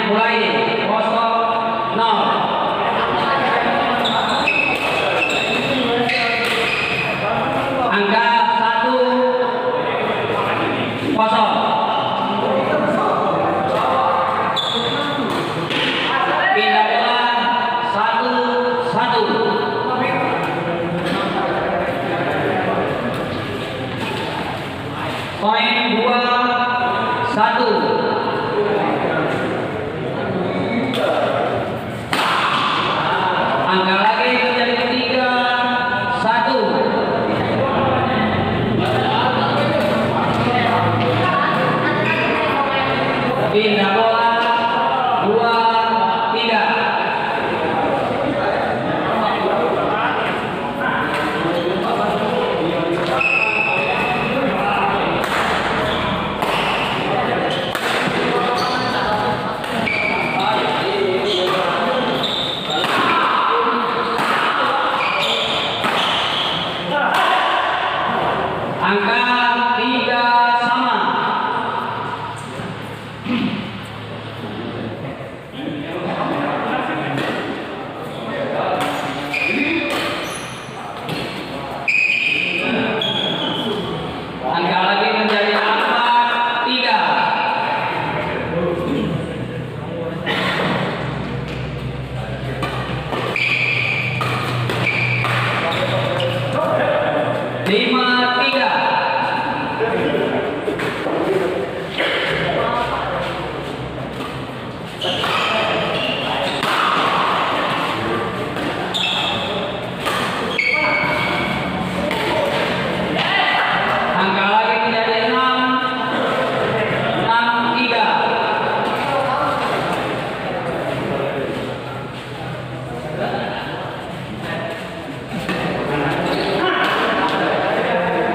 mulai 0-0. Angka 1-0. Pindah bola 1-1. Poin 2-1. Angka lagi menjadi 3-1. Pindah bola 2-3. Angka 3 sama. Angka lagi menjadi 4-3. Lima tiga. Angka lagi menjadi 6-3.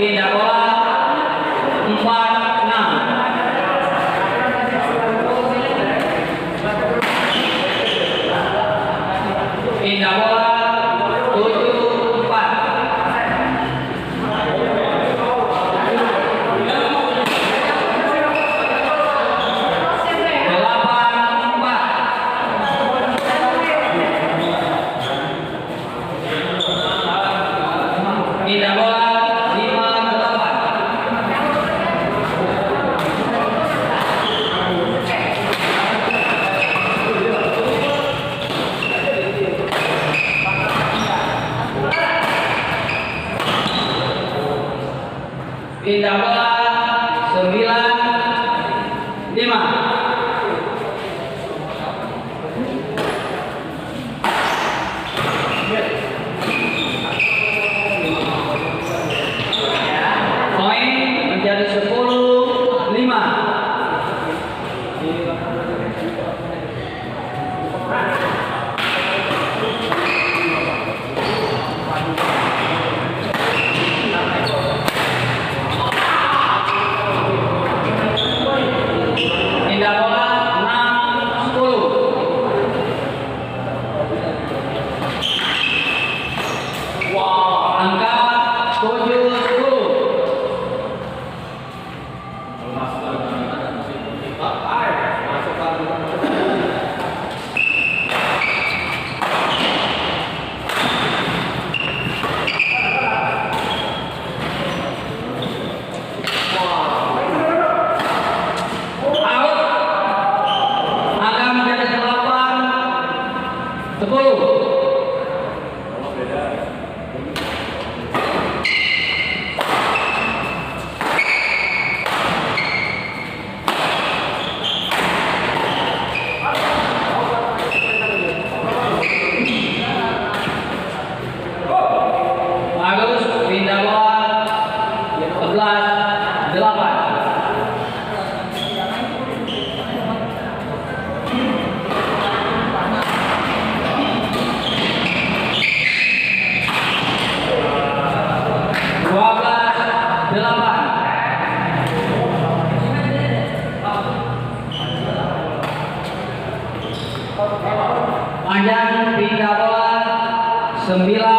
Pindah bola 4-6. Pindah bola 7-4. Pindah bola 5-8. Pindah bola 9-5. Poin menjadi 10-5. Pindah bola 6-10. Angka 7-10. Out. Angka menjadi 8-10. Bagus, pindah bola 11-8. Panjang pindah bola 9-12.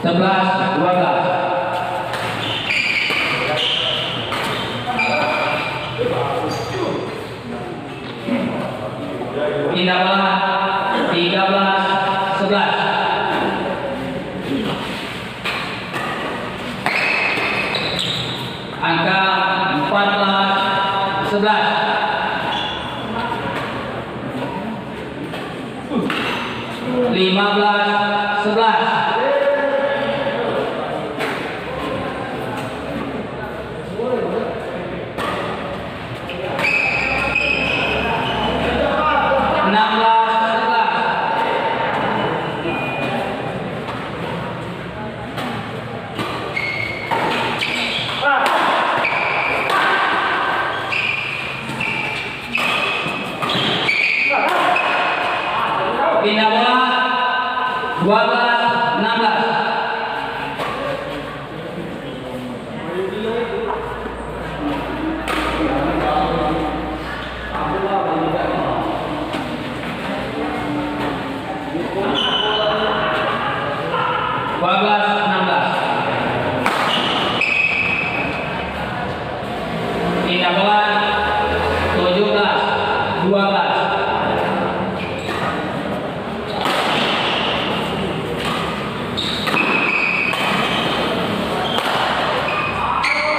12. Pindah bola 13-11. Angka 14-11. 15-11. 16. Pindah bola 12-16. Pindah bola 17-12.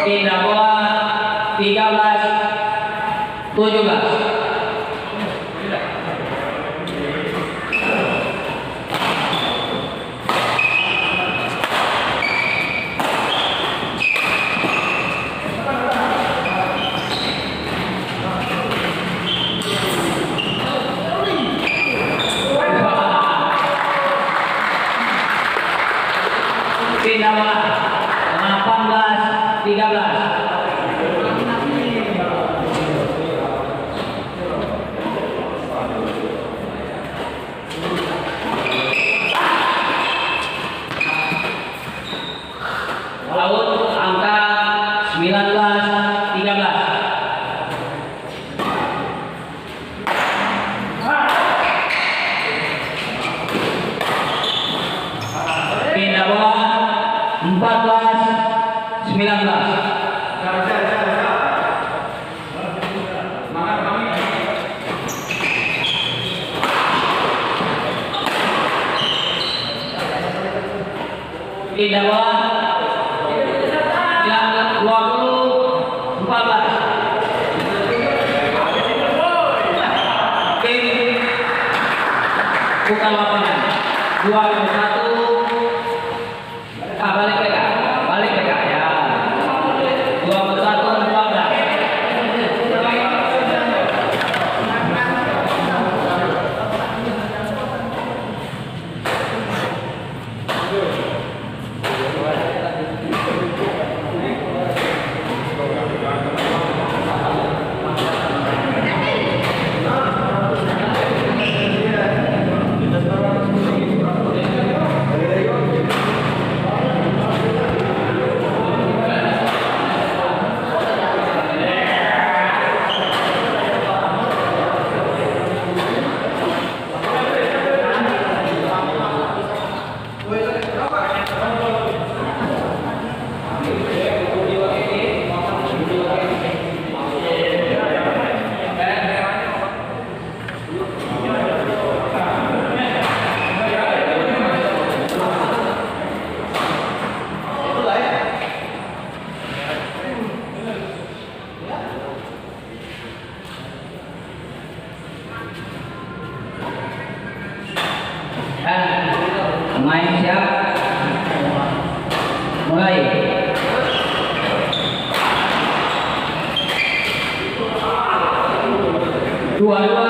Pindah bola 13-17. Pindah bola 18-13. Laut angka 19-13. Pindah bola 14-19. Pindah bola 20-14. Tim buka lapangan 21. Balik ke Kak. Ya. 21-14. Main siap? Mulai. Dua-dua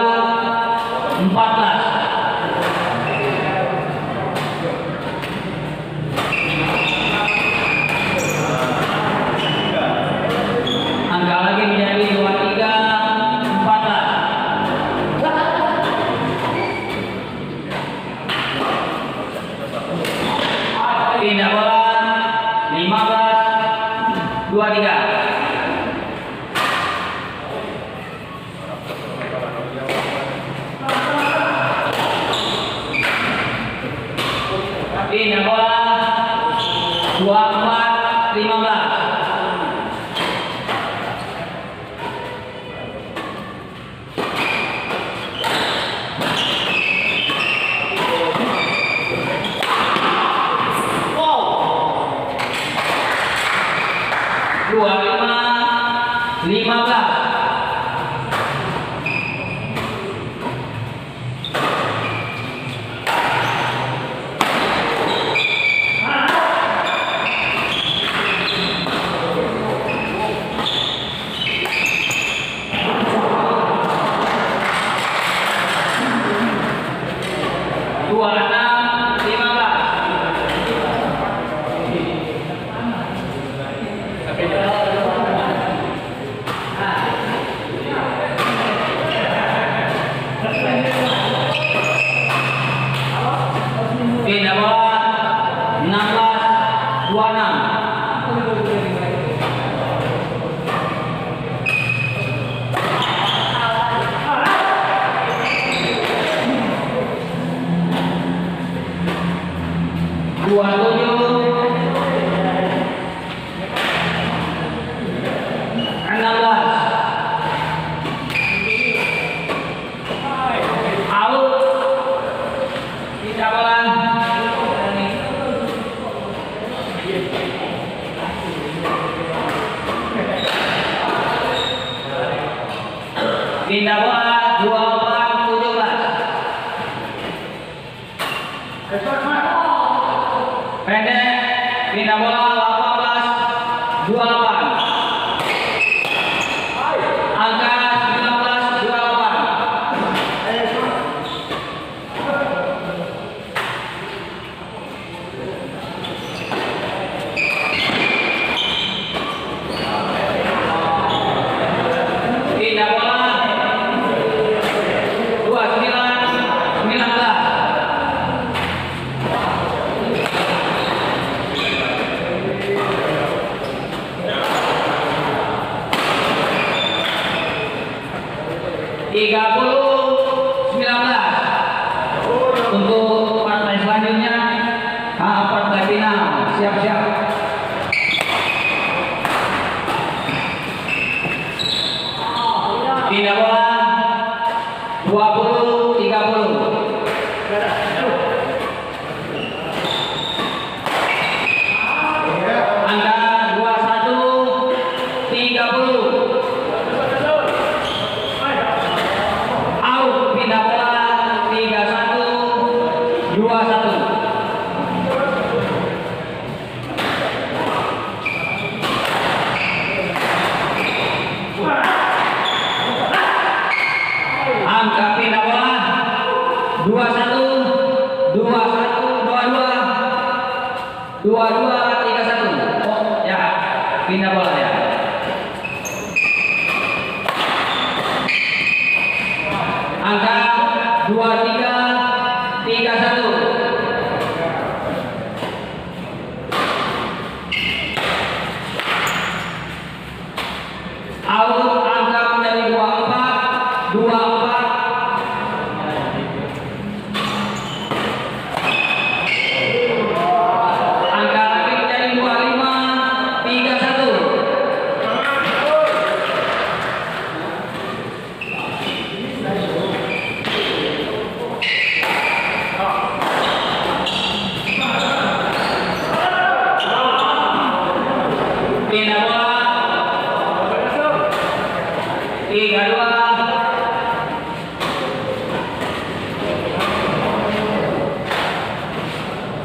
14. Angka lagi menjadi 23-14. Pindah bola 15-23. Pindah bola 24 15. Pindah bola 16 26. Dua tujuh 16. Out. Pindah bola. Pindah bola 24 17. Pendek, pindah bola 18 28. Angka 19 28. Pindah bola 29 19. Tiga puluh 19. Untuk partai selanjutnya partai final siap-siap. Pindah bola 20 30. Angka 21 30. Pindah bola 31 21. Angka pindah bola 21 21 22 22 31. Oh ya, pindah bola ya. Angka 23 31. Out, angka dari 24 24. Angka lagi dari 25 31. Pindah bola 32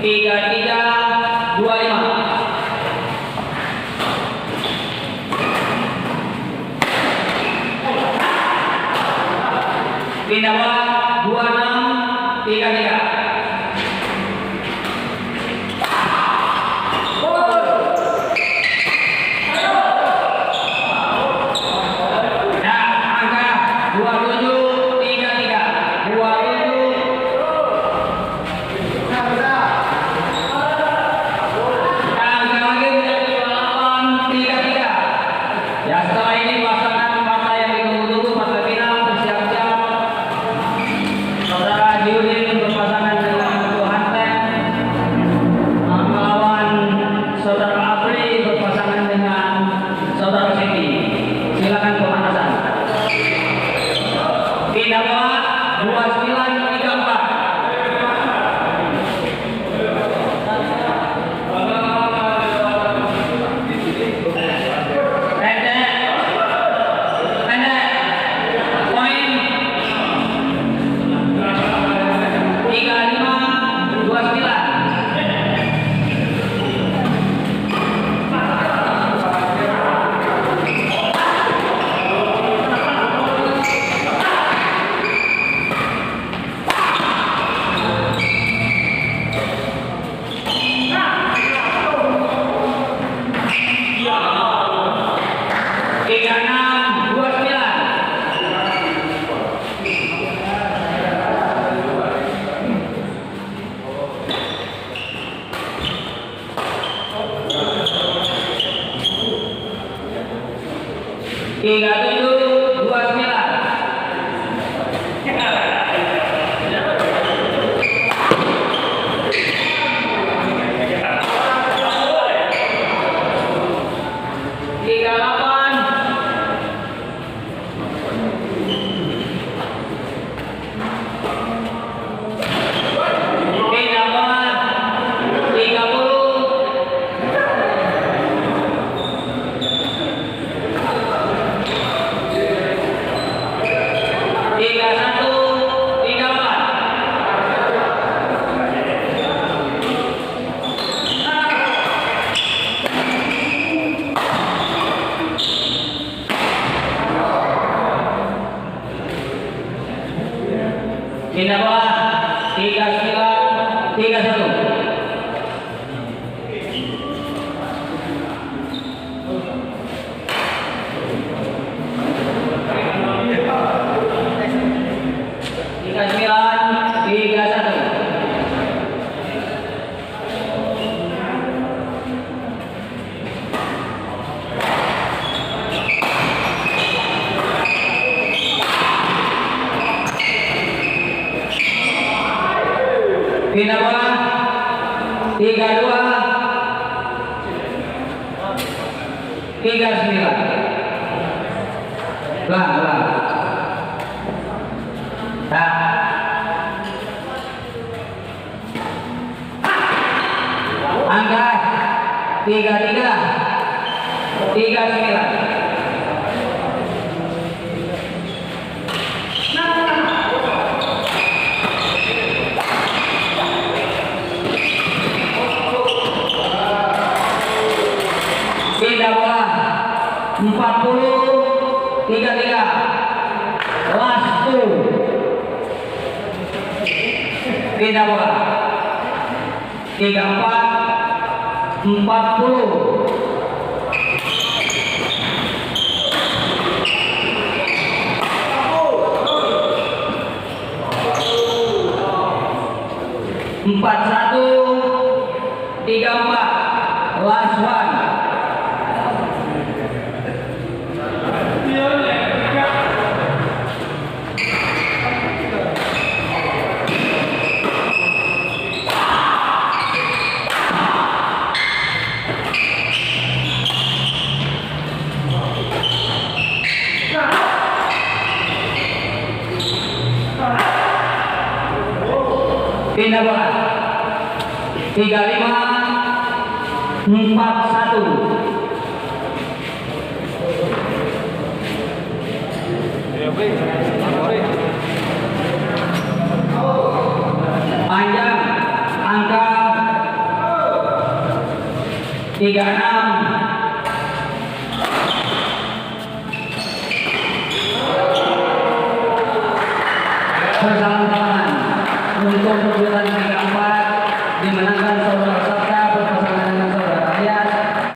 33 25. Pindah bola 26 33. 3729. Tiga delapan. Pindah bola 39 31. Tiga 9 31. Pindah bola 32 39. Pelan. Nah. Angkat 33 39. Pindah bola 40 33. Last two. Pindah bola 34 40. Empat satu 34. Last one. Pindah bola 35 41. Panjang angka 36 bersama